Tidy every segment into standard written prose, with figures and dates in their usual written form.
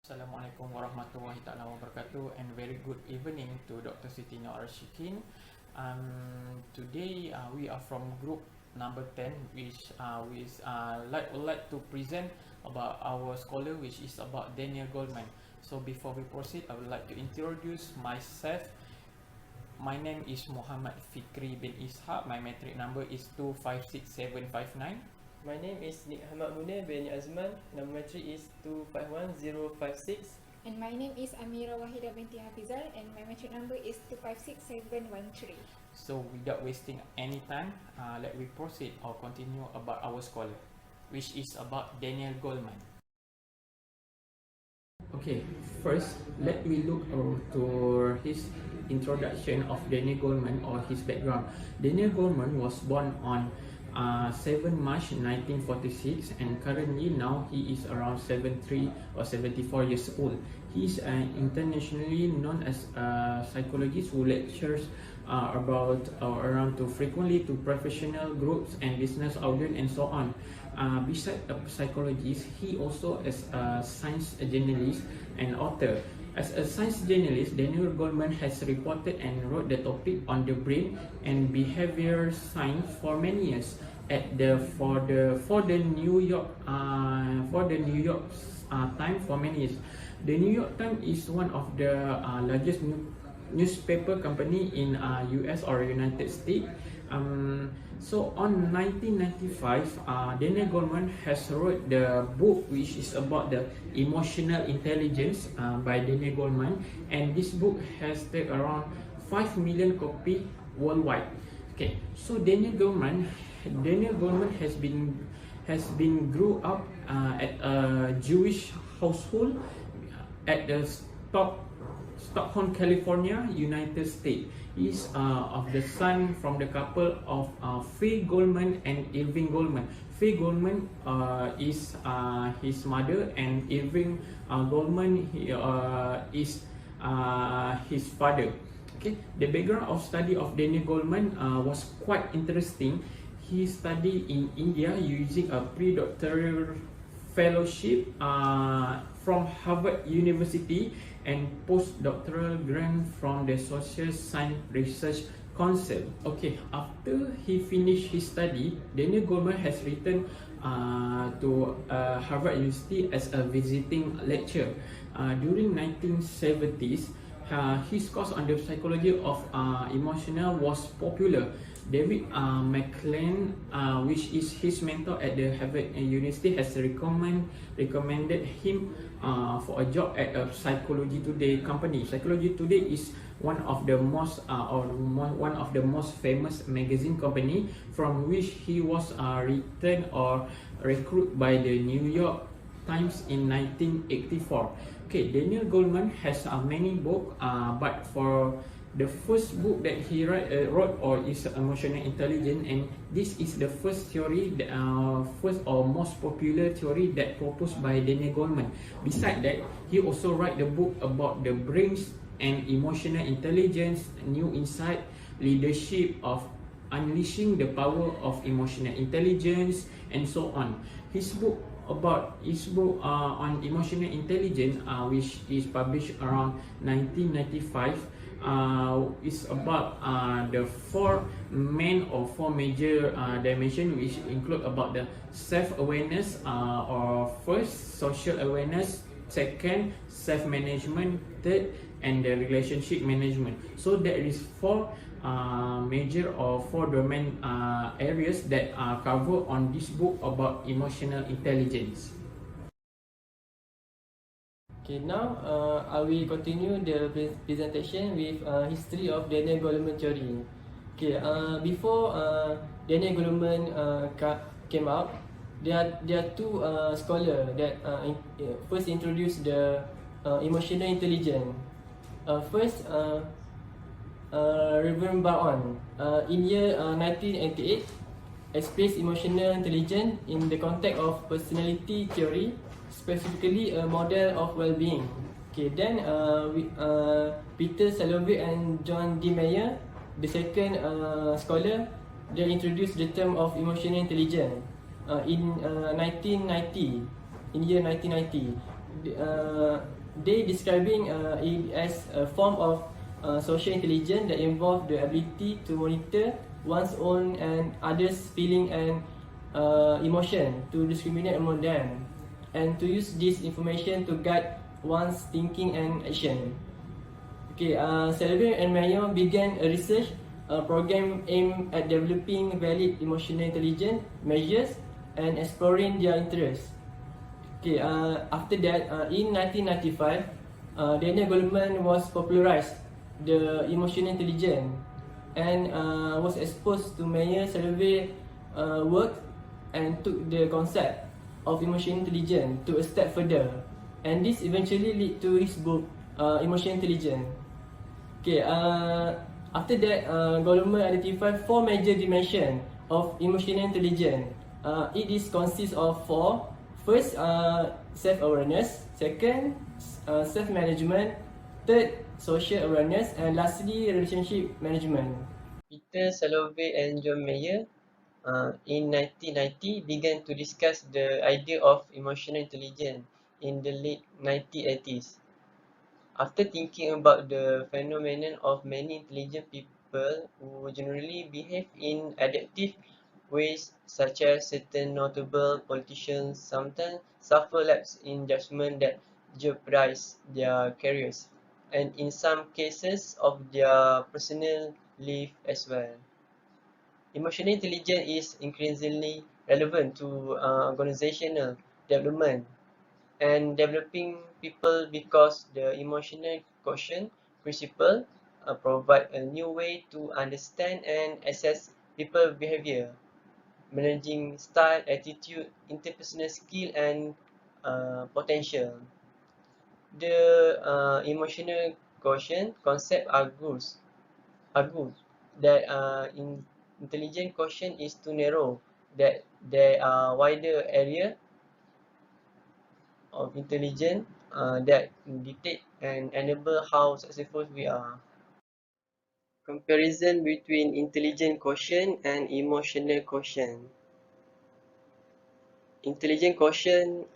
Assalamualaikum warahmatullahi taala wabarakatuh, and very good evening to Dr. Siti Nur Rashikin. Today we are from group number 10, which would like to present about our scholar, which is about Daniel Goleman. So before we proceed, I would like to introduce myself. My name is Muhammad Fikri bin Ishaq. My metric number is 256759. My name is Nik Ahmad Munir bin Azman. Number metric is 251056. And my name is Amira Wahida binti Hafizal, and my metric number is 256713. So without wasting any time, let we proceed or continue about our scholar, which is about Daniel Goleman. Okay, first let me look to his introduction of Daniel Goleman or his background. Daniel Goleman was born on 7 March 1946, and currently now he is around 73 or 74 years old. He is internationally known as a psychologist who lectures around to frequently to professional groups and business audience and so on. Besides a psychologist, he also is a science journalist and author. As a science journalist, Daniel Goleman has reported and wrote the topic on the brain and behavior science for many years for the New York Times for many years. The New York Times is one of the largest newspaper company in US or United States. So on 1995, Daniel Goleman has wrote the book which is about the emotional intelligence by Daniel Goleman, and this book has taken around 5 million copies worldwide. Okay, so Daniel Goleman has been grew up at a Jewish household at the Stockton, California, United States. He is of the son from the couple of Faye Goleman and Irving Goleman. Faye Goleman is his mother, and Irving Goleman is his father. Okay, the background of study of Daniel Goleman was quite interesting. He studied in India using a pre-doctoral fellowship from Harvard University and postdoctoral grant from the Social Science Research Council. Okay, after he finished his study, Daniel Goleman has returned to Harvard University as a visiting lecturer. During 1970s, his course on the psychology of emotional was popular. David McLean, which is his mentor at the Harvard University, has recommended him for a job at a Psychology Today company. Psychology Today is one of the most famous magazine company, from which he was returned or recruited by the New York Times in 1984. Okay, Daniel Goleman has many books, but for the first book that he wrote is emotional intelligence, and this is the first theory, first or most popular theory that proposed by Daniel Goleman. Besides that, he also write the book about the brains and emotional intelligence, new insight, leadership of unleashing the power of emotional intelligence, and so on. His book on emotional intelligence, which is published around 1995, is about the four major dimensions, which include about the self-awareness, or first social awareness, second self-management, third and the relationship management. So there is four major or four domain areas that are covered on this book about emotional intelligence. Okay, now I will continue the presentation with history of Daniel Goleman theory. Okay, before Daniel Goleman came out, there are two scholars that first introduced the emotional intelligence. First, Reverend Baron in year 1988 expressed emotional intelligence in the context of personality theory, specifically a model of well-being. Okay, then Peter Salovey and John D. Mayer, the second scholar, they introduced the term of emotional intelligence in 1990. In year 1990, they describing it as a form of social intelligence that involve the ability to monitor one's own and others' feeling and emotion, to discriminate among them, and to use this information to guide one's thinking and action. Okay, Selvin and Mayo began a research program aimed at developing valid emotional intelligence measures and exploring their interests. Okay, after that, in 1995, Daniel Goleman was popularized the emotional intelligence and was exposed to Mayer survey work and took the concept of emotional intelligence to a step further, and this eventually lead to his book Emotional Intelligence. Okay, after that, Goleman identified four major dimensions of emotional intelligence. It is consists of four. First, self-awareness. Second, self-management. Third, social awareness. And lastly, relationship management. Peter Salovey and John Mayer in 1990 began to discuss the idea of emotional intelligence in the late 1980s. After thinking about the phenomenon of many intelligent people who generally behave in adaptive ways, such as certain notable politicians sometimes suffer lapses in judgment that jeopardize their careers, and in some cases of their personal life as well. Emotional intelligence is increasingly relevant to organizational development and developing people because the emotional quotient principle provide a new way to understand and assess people behavior, managing style, attitude, interpersonal skill, and potential. The emotional quotient concept argues that intelligent quotient is too narrow, that there are wider area of intelligence that dictate and enable how successful we are. Comparison between intelligent quotient and emotional quotient. Intelligent quotient,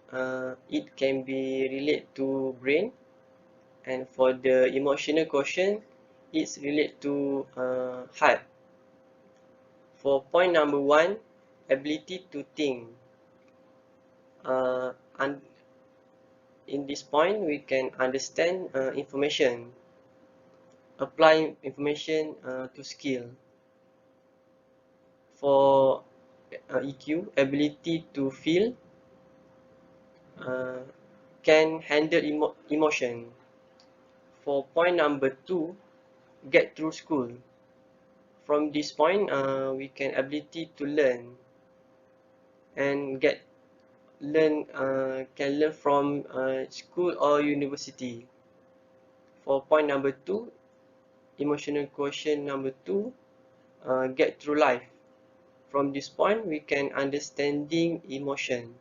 it can be related to brain, and for the emotional quotient, it's related to heart. For point number one, ability to think. And in this point, we can understand information, apply information to skill. For EQ, ability to feel, uh, can handle emotion. For point number two, get through school. From this point, we can ability to learn and can learn from school or university. For point number two, emotional quotient number two, get through life. From this point, we can understanding emotion.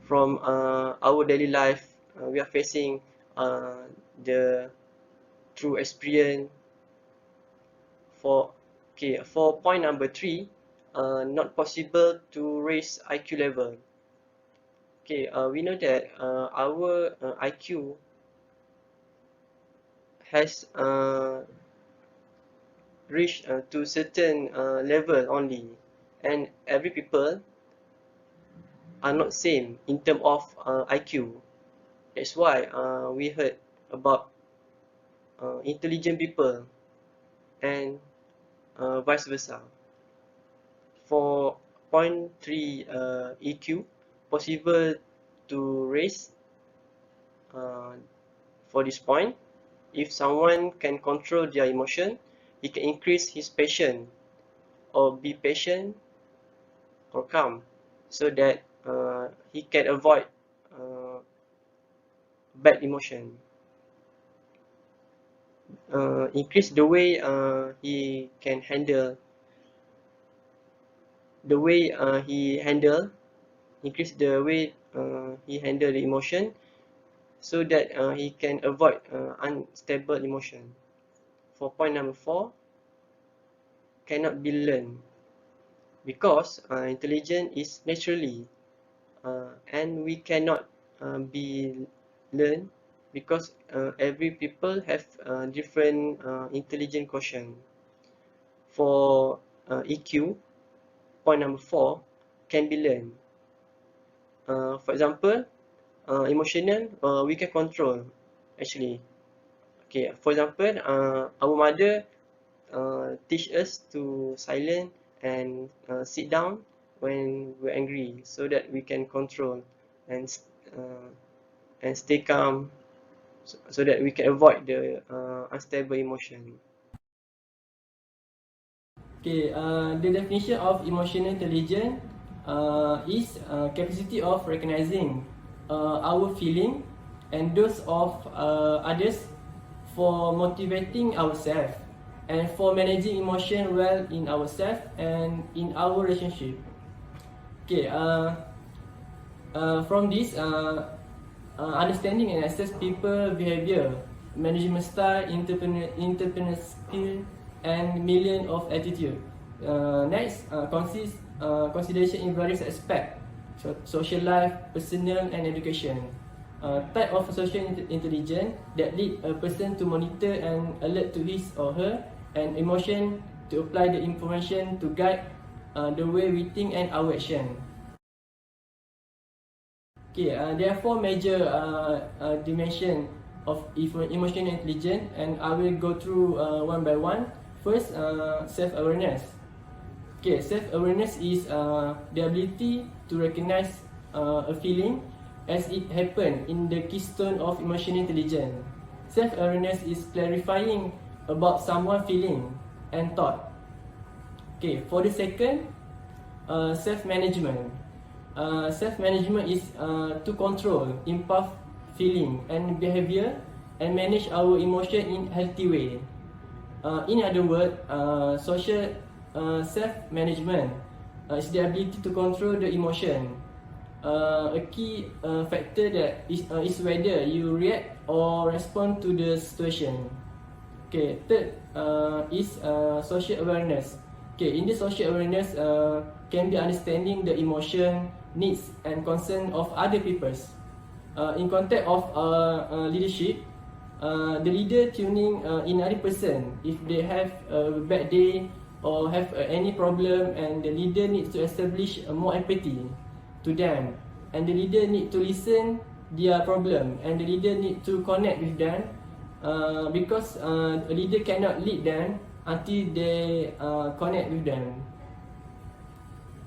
From our daily life, we are facing the true experience. For point number three, not possible to raise IQ level. We know that our IQ has reached to certain level only, and every people are not same in term of IQ. That's why we heard about intelligent people and vice versa. For point three EQ, possible to raise uh, for this point. If someone can control their emotion, he can increase his patience or be patient or calm, so that he can avoid uh, bad emotion. Increase the way he can handle the way he handle increase the way he handle the emotion, so that he can avoid unstable emotion. For point number four, cannot be learned, because intelligence is naturally, and we cannot be learned because every people have different intelligent quotient. For EQ, point number 4 can be learned. For example, emotional we can control actually. Okay, for example, our mother teach us to silent and sit down when we're angry, so that we can control and uh, and stay calm, so that we can avoid the unstable emotion. Okay, the definition of emotional intelligence is capacity of recognizing our feeling and those of others, for motivating ourselves and for managing emotion well in ourselves and in our relationship. Okay, from this understanding and assess people behavior, management style, entrepreneur skill, and million of attitude. Next, consideration in various aspects: social life, personal, and education. Type of social intelligence that lead a person to monitor and alert to his or her and emotion, to apply the information to guide the way we think and our action. Okay, there are 4 major dimensions of emotional intelligence, and I will go through one by one. First, self-awareness. Okay, self-awareness is the ability to recognize a feeling as it happens in the keystone of emotional intelligence. Self-awareness is clarifying about someone's feeling and thought. Okay, for the second, self-management. Self-management is to control impulse, feeling, and behavior, and manage our emotion in healthy way. In other words, social self-management is the ability to control the emotion. A key factor that is whether you react or respond to the situation. Okay, third is social awareness. Okay, in this social awareness can be understanding the emotion, needs, and concern of other peoples. In context of leadership, the leader tuning in other person if they have a bad day or have any problem, and the leader needs to establish more empathy to them, and the leader need to listen their problem, and the leader need to connect with them, because a leader cannot lead them until they connect with them.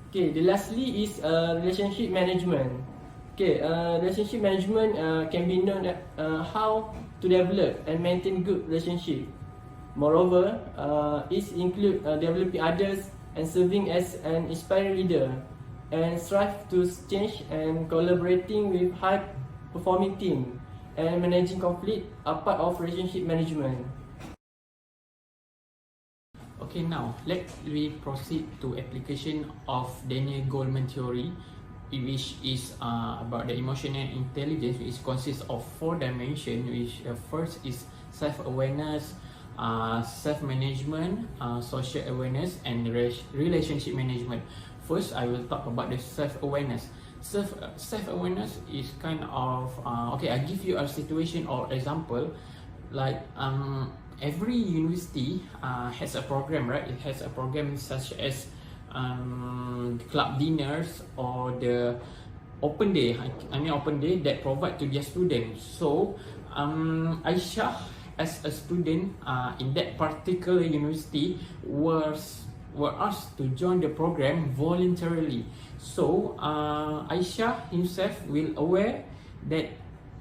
Okay, the lastly is relationship management. Okay, relationship management can be known as how to develop and maintain good relationship. Moreover, it include developing others and serving as an inspiring leader, and strive to change and collaborating with high performing team, and managing conflict are part of relationship management. Okay, now let we proceed to application of Daniel Goleman theory, which is about the emotional intelligence, which consists of 4 dimensions. Which first is self-awareness, self-management, social awareness, and relationship management. First, I will talk about the self-awareness. Self-awareness is kind of okay. I give you a situation or example, like every university has a program, right? It has a program such as club dinners or the open day. I mean open day that provide to their students. So Aisyah, as a student in that particular university, were asked to join the program voluntarily. So Aisyah himself will aware that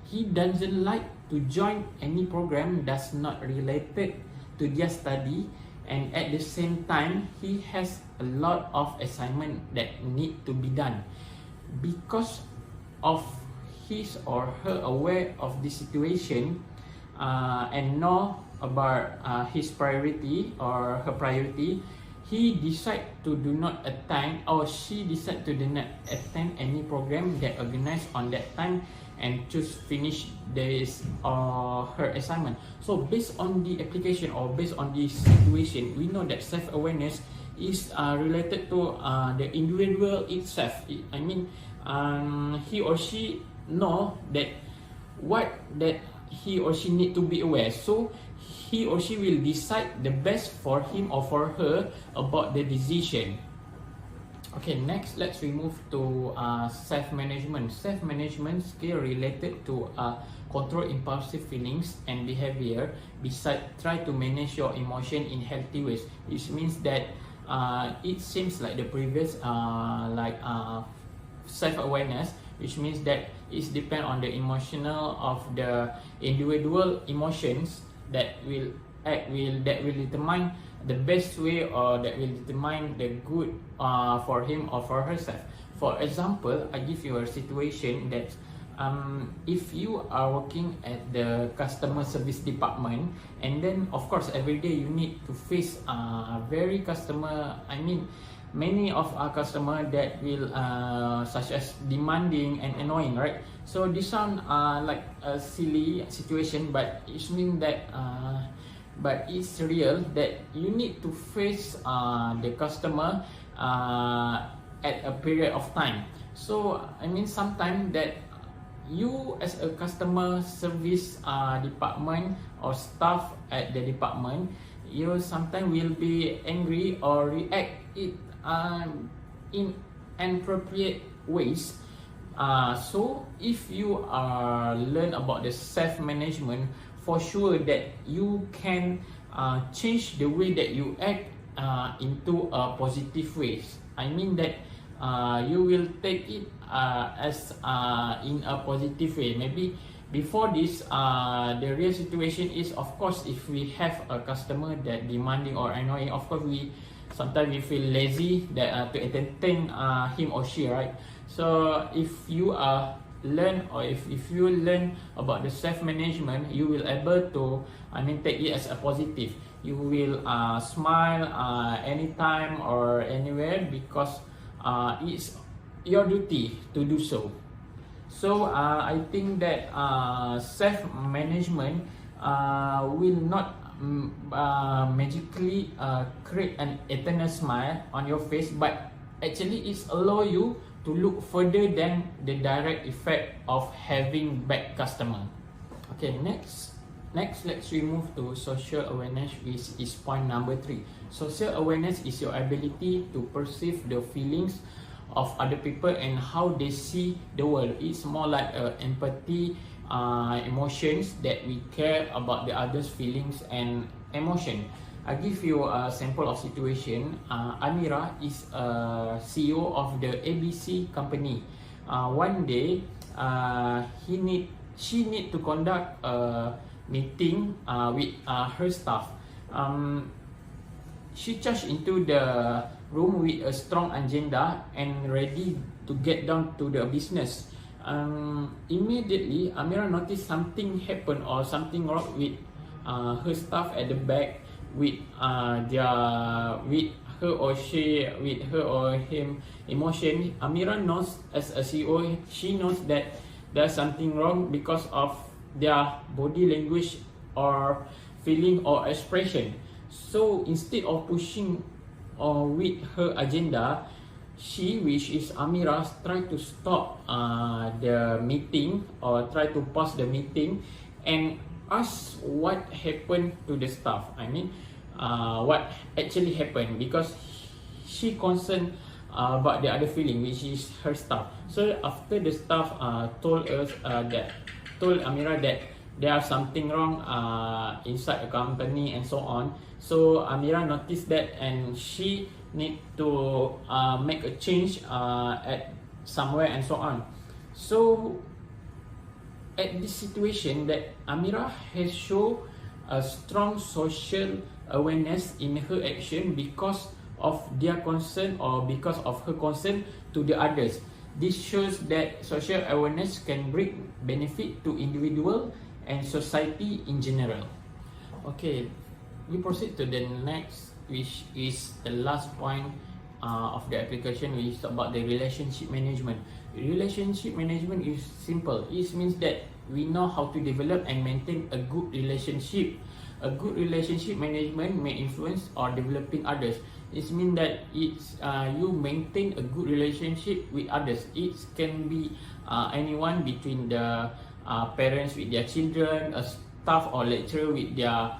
he doesn't like to join any program that's not related to their study, and at the same time he has a lot of assignment that need to be done. Because of his or her aware of the situation and know about his priority or her priority, he decide to do not attend, or she decide to do not attend any program that organized on that time, and choose finish this her assignment. So based on the application or based on the situation, we know that self-awareness is related to the individual itself. I mean he or she know that what that he or she need to be aware. So he or she will decide the best for him or for her about the decision. Okay, next let's move to self-management. Self-management skill related to control impulsive feelings and behavior. Besides, try to manage your emotion in healthy ways, which means that it seems like the previous self-awareness, which means that it depends on the emotional of the individual emotions that will determine the best way, or that will determine the good for him or for herself. For example, I give you a situation that if you are working at the customer service department, and then of course every day you need to face very customer, many of our customer that will such as demanding and annoying, right? So this sound like a silly situation, but it means that but it's real that you need to face the customer at a period of time. So sometimes that you as a customer service department or staff at the department, you sometimes will be angry or react it in inappropriate ways. So if you learn about the self-management, for sure that you can change the way that you act into a positive ways. That you will take it as in a positive way. Maybe before this, the real situation is, of course, if we have a customer that demanding or annoying, of course sometimes we feel lazy that to entertain him or she, right? So if you learn, or if you learn about the self-management, you will able to take it as a positive. You will smile anytime or anywhere, because it's your duty to do so. So I think that self-management will not magically create an eternal smile on your face, but actually it's allow you to look further than the direct effect of having bad customer. Okay, next let's move to social awareness, which is point number 3. Social awareness is your ability to perceive the feelings of other people and how they see the world. It's more like empathy, emotions that we care about the others' feelings and emotion. I give you a sample of situation. Amira is a CEO of the ABC company. One day, she need to conduct a meeting with her staff. She charged into the room with a strong agenda and ready to get down to the business. Immediately, Amira noticed something happen or something wrong with her staff at the back, with her or him emotion. Amira knows, as a CEO, she knows that there's something wrong because of their body language or feeling or expression. So instead of pushing with her agenda, she, which is Amira, try to stop the meeting, or try to pause the meeting and ask what happened to the staff. What actually happened, because she concerned about the other feeling, which is her staff. So after the staff told Amira that there are something wrong inside the company and so on. So Amira noticed that, and she need to make a change at somewhere and so on. So at this situation, that Amira has shown a strong social awareness in her action because of their concern, or because of her concern to the others. This shows that social awareness can bring benefit to individual and society in general. Okay, we proceed to the next, which is the last point of the application, which is about the relationship management. Relationship management is simple. It means that we know how to develop and maintain a good relationship A good relationship management may influence or developing others. It means that you maintain a good relationship with others. It can be anyone between the parents with their children, a staff or lecturer with their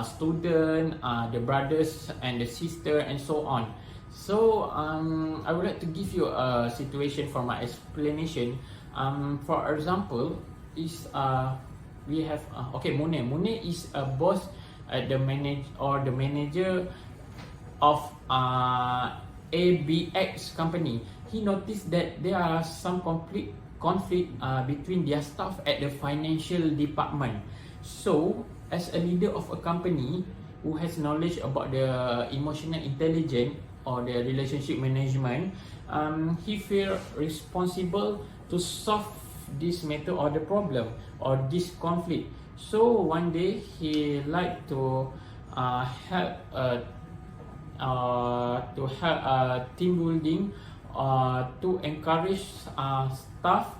student, the brothers and the sister, and so on. So I would like to give you a situation for my explanation. For example, is we have okay, Munir. Munir is a boss at the manager of ABX company. He noticed that there are some conflict between their staff at the financial department. So, as a leader of a company who has knowledge about the emotional intelligence or the relationship management, he feel responsible to solve this matter or the problem or this conflict. So one day he like to help team building to encourage staff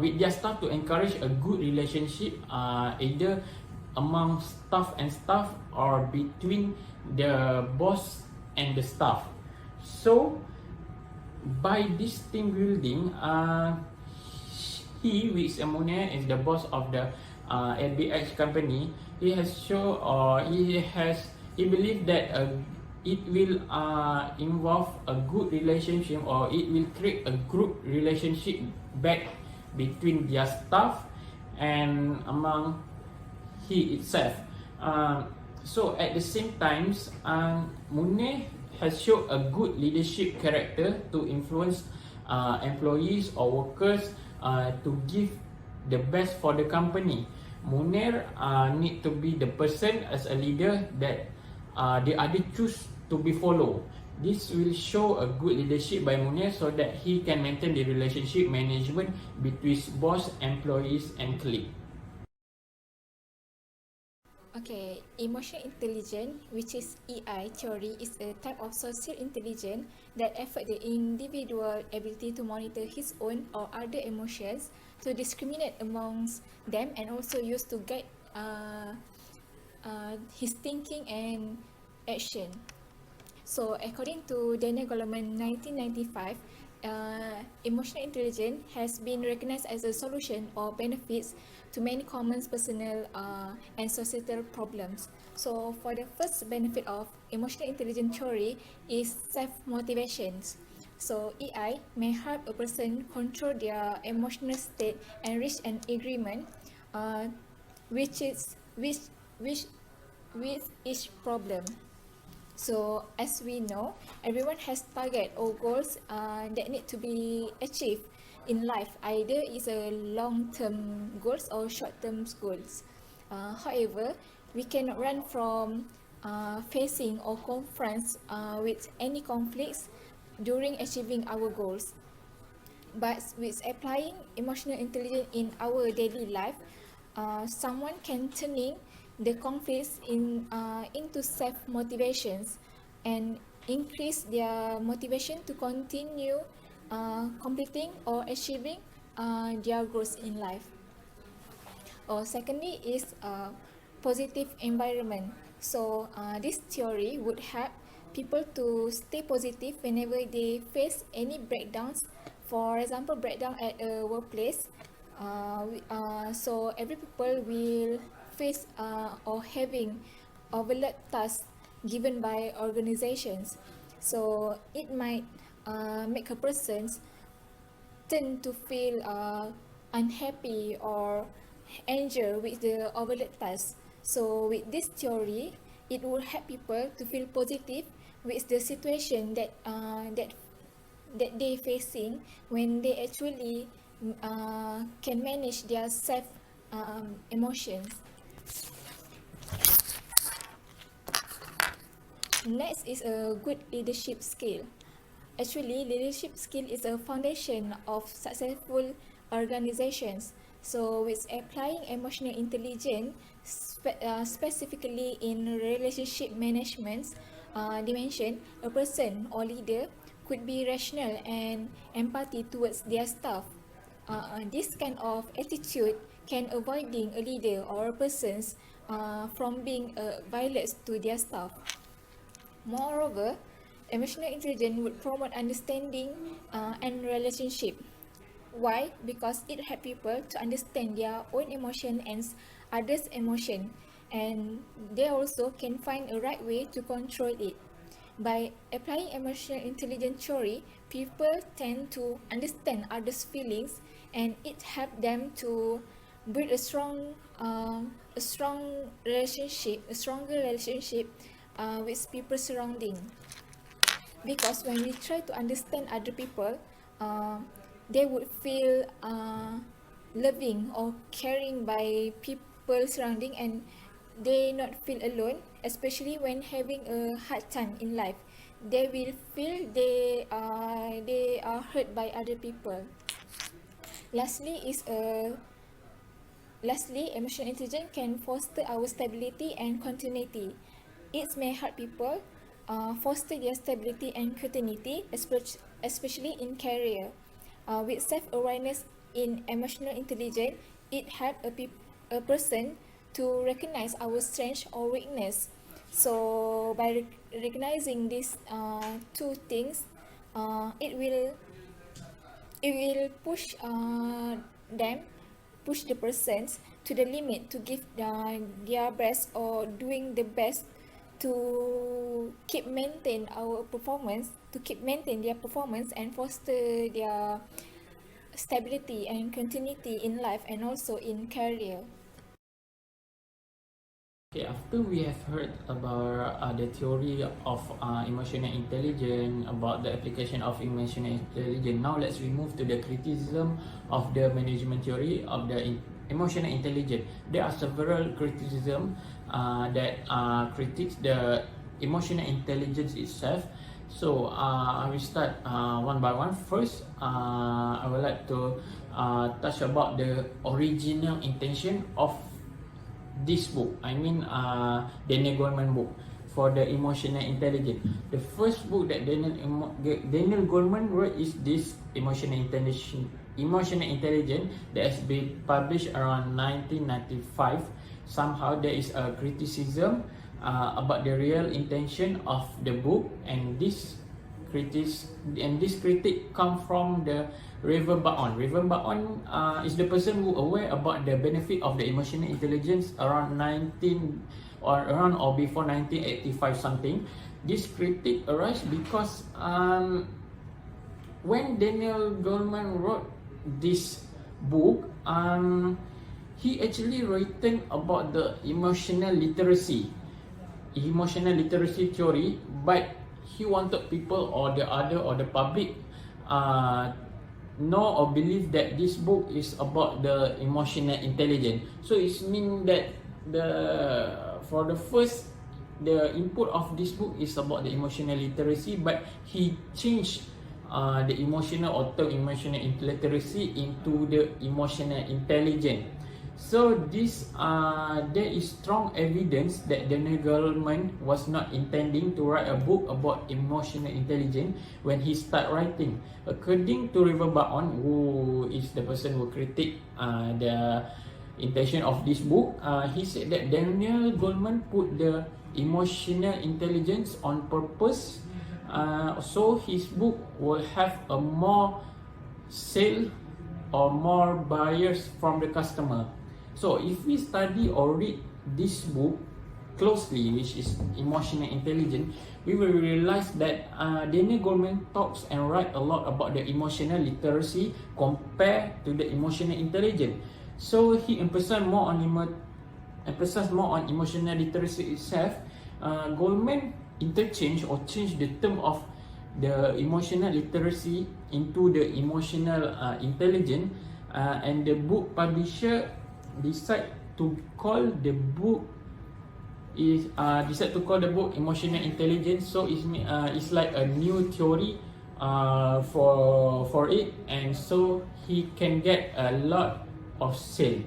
with their staff, to encourage a good relationship either among staff and staff or between the boss and the staff. So by this team building, he, which Munir is the boss of the LBH company, he has shown, or he believe that it will involve a good relationship, or it will create a group relationship back between their staff and among he itself. So at the same times, Munir has shown a good leadership character to influence employees or workers to give the best for the company. Munir need to be the person as a leader that the other choose to be followed. This will show a good leadership by Munir so that he can maintain the relationship management between boss, employees, and colleague. Okay, emotional intelligence, which is EI theory, is a type of social intelligence that affects the individual ability to monitor his own or other emotions, to discriminate amongst them, and also used to guide his thinking and action. So, according to Daniel Goleman 1995, emotional intelligence has been recognized as a solution or benefits to many common personal and societal problems. So, for the first benefit of emotional intelligence theory is self-motivations. So, EI may help a person control their emotional state and reach an agreement, which with each problem. So as we know, everyone has target or goals that need to be achieved in life. Either is a long-term goals or short-term goals. However, we cannot run from facing or confront with any conflicts during achieving our goals. But with applying emotional intelligence in our daily life, someone can turning the conflicts into self-motivations and increase their motivation to continue completing or achieving their goals in life. Or secondly is positive environment. So this theory would help people to stay positive whenever they face any breakdowns. For example, breakdown at a workplace. So every people will face or having overload tasks given by organizations. So it might make a person tend to feel unhappy or anger with the overload task. So with this theory, it will help people to feel positive with the situation that they facing when they actually can manage their self emotions. Next is a good leadership skill. Actually, leadership skill is a foundation of successful organizations. So, with applying emotional intelligence, specifically in relationship management dimension, a person or leader could be rational and empathy towards their staff. This kind of attitude can avoiding a leader or a person's from being violence to their staff. Moreover, emotional intelligence would promote understanding and relationship. Why? Because it helps people to understand their own emotion and others' emotion, and they also can find a right way to control it. By applying emotional intelligence theory, people tend to understand others' feelings, and it helps them to build a stronger relationship with people surrounding. Because when we try to understand other people, they would feel loving or caring by people surrounding, and they not feel alone, especially when having a hard time in life. They will feel they are hurt by other people. Lastly, emotional intelligence can foster our stability and continuity. It may help people foster their stability and continuity, especially in career. With self-awareness in emotional intelligence, it helps a person to recognize our strength or weakness. So by recognizing these two things, it will push the persons to the limit to give their best or doing the best to keep maintain their performance and foster their stability and continuity in life and also in career. Okay, after we have heard about the theory of emotional intelligence, about the application of emotional intelligence, now let's move to the criticism of the management theory of the emotional intelligence. There are several criticisms that critiques the emotional intelligence itself. So I will start one by one. First, I would like to touch about the original intention of this book. I mean Daniel Goleman book for the emotional intelligence. The first book that Daniel Goleman wrote is this emotional intelligence that has been published around 1995. Somehow there is a criticism about the real intention of the book, and this critic come from the Raven Baon. Raven Baon is the person who aware about the benefit of the emotional intelligence around before 1985 something. This critic arises because when Daniel Goleman wrote this book, he actually written about the emotional literacy theory, but he wanted people or the public know or believe that this book is about the emotional intelligence. So it means that the input of this book is about the emotional literacy, but he changed the emotional or term emotional literacy into the emotional intelligence. So there is strong evidence that Daniel Goleman was not intending to write a book about emotional intelligence when he started writing. According to River Baon, who is the person who critiqued the intention of this book, he said that Daniel Goleman put the emotional intelligence on purpose, so his book will have a more sale or more buyers from the customer. So if we study or read this book closely, which is emotional intelligence, we will realize that Daniel Goleman talks and write a lot about the emotional literacy compared to the emotional intelligence. So he emphasized more on emotional literacy itself. Goleman change the term of the emotional literacy into the emotional intelligence, and the book publisher decide to call the book emotional intelligence. So it's like a new theory for it, and so he can get a lot of sale.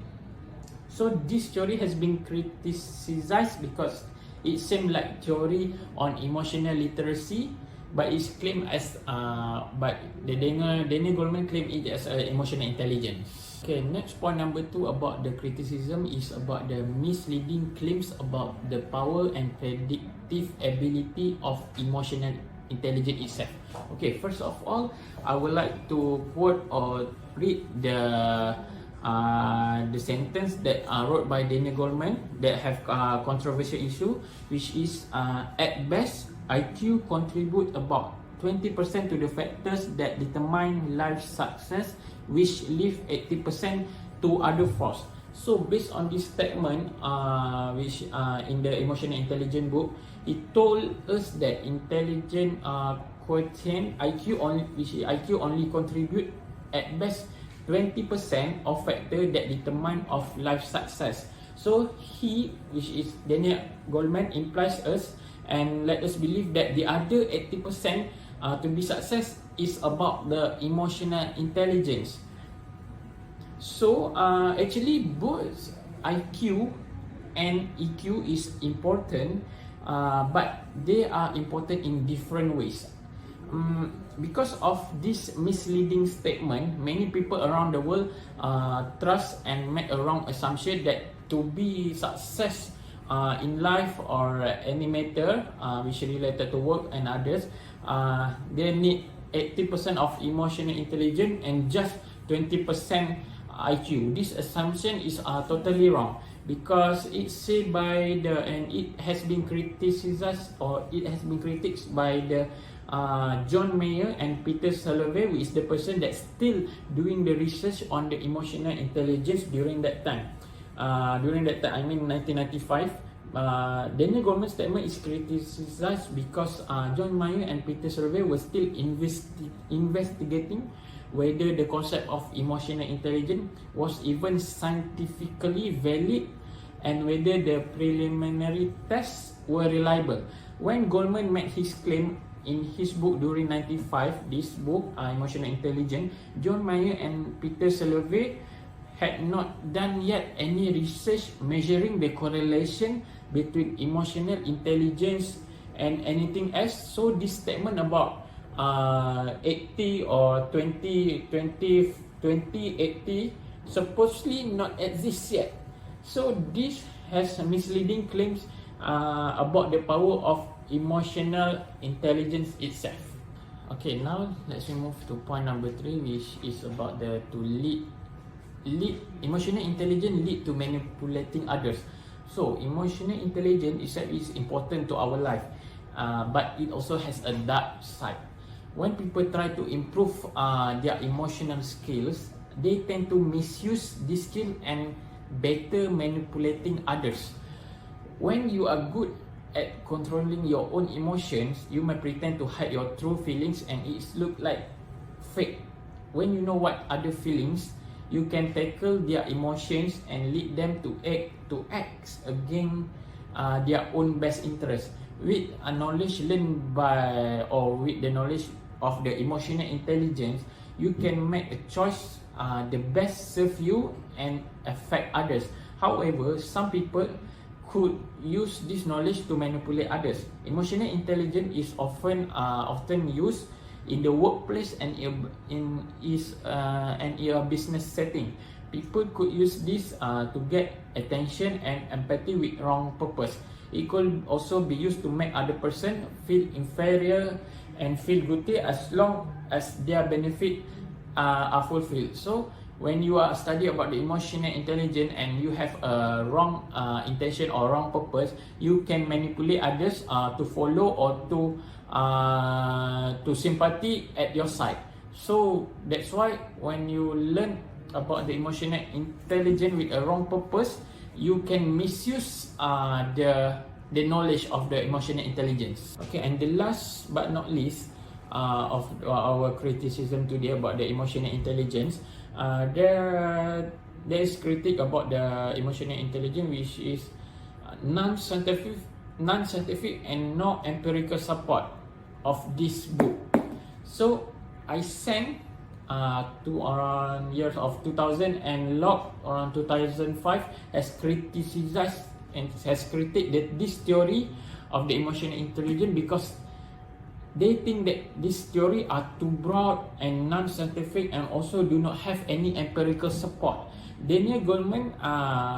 So this theory has been criticized because it seems like theory on emotional literacy, but it's claimed as but the Daniel Goleman claimed it as emotional intelligence. Okay, next point number 2 about the criticism is about the misleading claims about the power and predictive ability of emotional intelligence itself. Okay, first of all, I would like to quote or read the sentence that wrote by Daniel Goleman that have controversial issue, which is at best IQ contribute about 20% to the factors that determine life success, which leave 80% to other force. So based on this statement, which in the emotional intelligence book, it told us that intelligent quotient IQ only contribute at best 20% of factor that determine of life success. So he, which is Daniel Goleman, implies us and let us believe that the other 80% to be success is about the emotional intelligence. So actually both IQ and EQ is important, but they are important in different ways. Because of this misleading statement, many people around the world trust and make a wrong assumption that to be success in life or any matter which related to work and others, they need 80% of emotional intelligence and just 20% IQ. This assumption is totally wrong because it's said by the and it has been criticized or it has been critiqued by the John Mayer and Peter Salovey, who is the person that's still doing the research on the emotional intelligence during that time. I mean 1995. Daniel Goleman's statement is criticized because John Mayer and Peter Salovey were still investigating whether the concept of emotional intelligence was even scientifically valid and whether the preliminary tests were reliable. When Goleman made his claim in his book during 95, this book, Emotional Intelligence, John Mayer and Peter Salovey had not done yet any research measuring the correlation between emotional intelligence and anything else. So this statement about 80 or 20, 80 supposedly not exist yet. So this has misleading claims about the power of emotional intelligence itself. Okay, now let's move to point number 3, which is about the to lead emotional intelligence lead to manipulating others. So emotional intelligence itself is important to our life, but it also has a dark side. When people try to improve their emotional skills, they tend to misuse this skill and better manipulating others. When you are good at controlling your own emotions, you may pretend to hide your true feelings and it look like fake. When you know what other feelings, you can tackle their emotions and lead them to act against their own best interest. With a knowledge learned by or with the knowledge of the emotional intelligence, you can make a choice the best serve you and affect others. However, some people could use this knowledge to manipulate others. Emotional intelligence is often used in the workplace and in a business setting. People could use this to get attention and empathy with wrong purpose. It could also be used to make other person feel inferior and feel guilty as long as their benefit are fulfilled. So when you are study about the emotional intelligence and you have a wrong intention or wrong purpose, you can manipulate others to follow or to sympathy at your side. So that's why when you learn about the emotional intelligence with a wrong purpose, you can misuse the knowledge of the emotional intelligence. Okay, and the last but not least of our criticism today about the emotional intelligence, there is critique about the emotional intelligence, which is non-scientific and no empirical support of this book. So I sent to around years of 2000 and Locke around 2005 has criticized and has critiqued this theory of the emotional intelligence because they think that this theory are too broad and non-scientific and also do not have any empirical support. Daniel Goleman,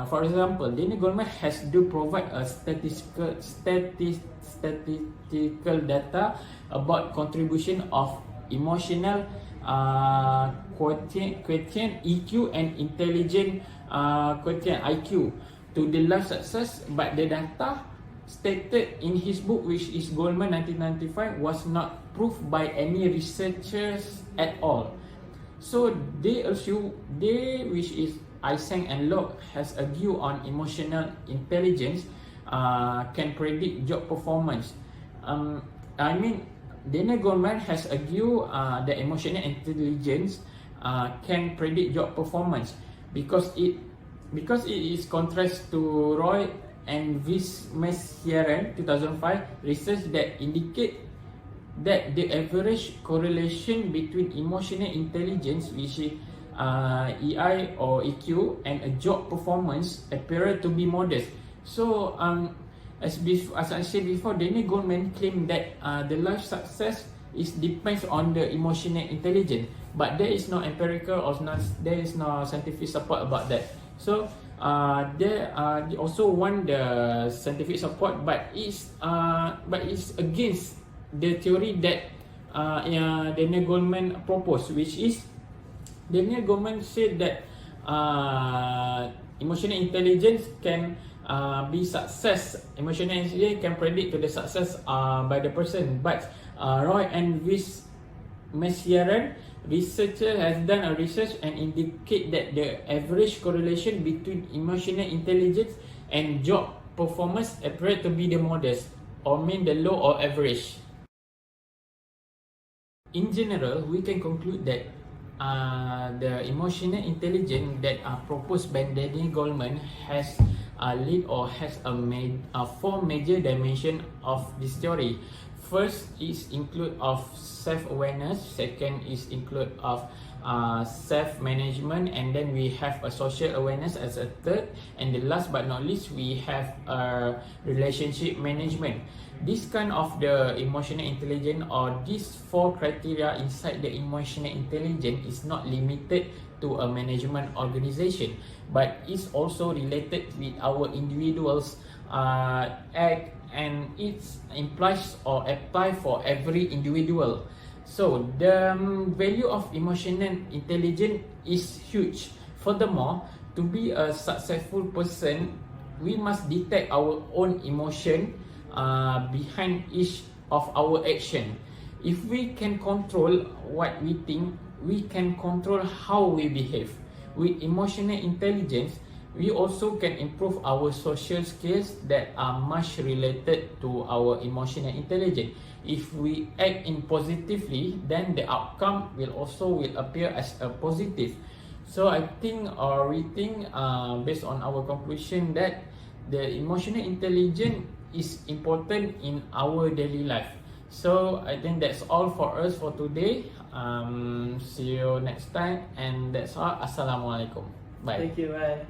for example, Daniel Goleman has do provide a statistical data about contribution of emotional quotient EQ and intelligent quotient IQ to the life success, but the data stated in his book, which is Goleman 1995, was not proved by any researchers at all. So they assume which is Ising and Locke, has a view on emotional intelligence can predict job performance. Daniel Goleman has a view that emotional intelligence can predict job performance because it is contrast to Roy and Messieren 2005 research that indicate that the average correlation between emotional intelligence, which is EI or EQ, and a job performance appear to be modest. So as I said before, Daniel Goleman claimed that the life success depends on the emotional intelligence, but there is no empirical or there is no scientific support about that. So they also want the scientific support, but it's against the theory that Daniel Goleman proposed, which is Daniel Goleman said that emotional intelligence can be success. Emotional intelligence can predict to the success by the person, but Roy and Messieren researcher has done a research and indicate that the average correlation between emotional intelligence and job performance appear to be the modest, or mean the low or average. In general, we can conclude that the emotional intelligence that are proposed by Daniel Goleman has lead or has four major dimensions of this theory. First is include of self-awareness. Second is include of self-management, and then we have a social awareness as a third, and the last but not least we have relationship management. This kind of the emotional intelligence, or these four criteria inside the emotional intelligence, is not limited to a management organization, but is also related with our individuals act, and it implies or apply for every individual. So the value of emotional intelligence is huge. Furthermore, to be a successful person, we must detect our own emotion behind each of our action. If we can control what we think, we can control how we behave. With emotional intelligence, we also can improve our social skills that are much related to our emotional intelligence. If we act in positively, then the outcome will appear as a positive. So I think, or we think, based on our conclusion, that the emotional intelligence is important in our daily life. So I think that's all for us for today. See you next time, and that's all. Assalamualaikum. Bye. Thank you. Bye.